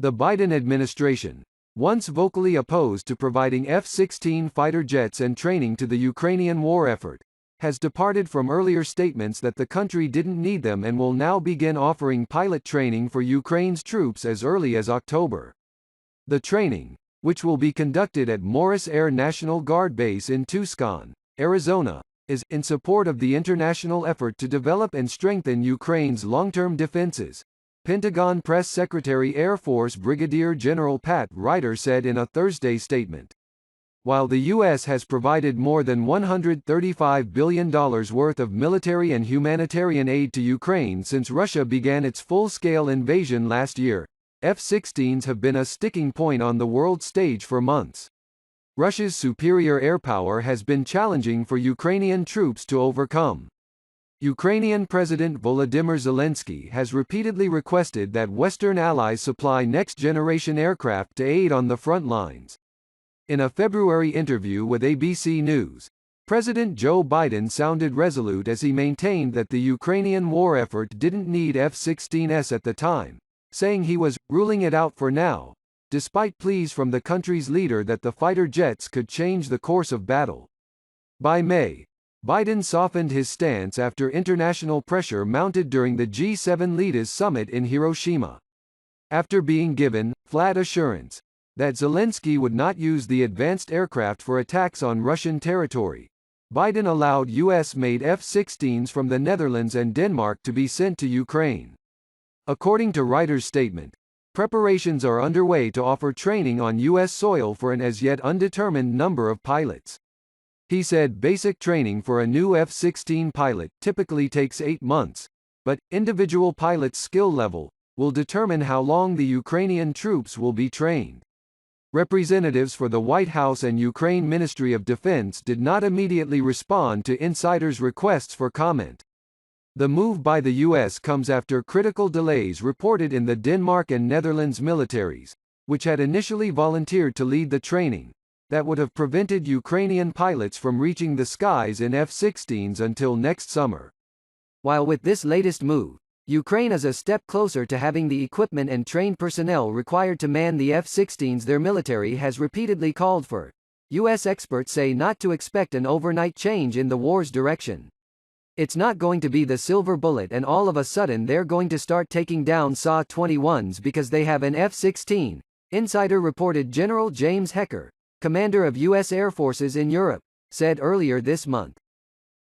The Biden administration, once vocally opposed to providing F-16 fighter jets and training to the Ukrainian war effort, has departed from earlier statements that the country didn't need them and will now begin offering pilot training for Ukraine's troops as early as October. The training, which will be conducted at Morris Air National Guard Base in Tucson, Arizona, is in support of the international effort to develop and strengthen Ukraine's long-term defenses, Pentagon Press Secretary Air Force Brigadier General Pat Ryder said in a Thursday statement. While the U.S. has provided more than $135 billion worth of military and humanitarian aid to Ukraine since Russia began its full-scale invasion last year, F-16s have been a sticking point on the world stage for months. Russia's superior air power has been challenging for Ukrainian troops to overcome. Ukrainian President Volodymyr Zelensky has repeatedly requested that Western allies supply next-generation aircraft to aid on the front lines. In a February interview with ABC News, President Joe Biden sounded resolute as he maintained that the Ukrainian war effort didn't need F-16s at the time, saying he was ruling it out for now, despite pleas from the country's leader that the fighter jets could change the course of battle. By May, Biden softened his stance after international pressure mounted during the G7 leaders summit in Hiroshima. After being given flat assurance that Zelensky would not use the advanced aircraft for attacks on Russian territory, Biden allowed U.S.-made F-16s from the Netherlands and Denmark to be sent to Ukraine. According to Ryder's statement, preparations are underway to offer training on U.S. soil for an as yet undetermined number of pilots. He said basic training for a new F-16 pilot typically takes 8 months, but individual pilot's skill level will determine how long the Ukrainian troops will be trained. Representatives for the White House and Ukraine Ministry of Defense did not immediately respond to insiders' requests for comment. The move by the U.S. comes after critical delays reported in the Denmark and Netherlands militaries, which had initially volunteered to lead the training, that would have prevented Ukrainian pilots from reaching the skies in F-16s until next summer. While with this latest move, Ukraine is a step closer to having the equipment and trained personnel required to man the F-16s their military has repeatedly called for, U.S. experts say not to expect an overnight change in the war's direction. It's not going to be the silver bullet and all of a sudden they're going to start taking down SA-21s because they have an F-16, insider reported General James Hecker, commander of U.S. Air Forces in Europe, said earlier this month.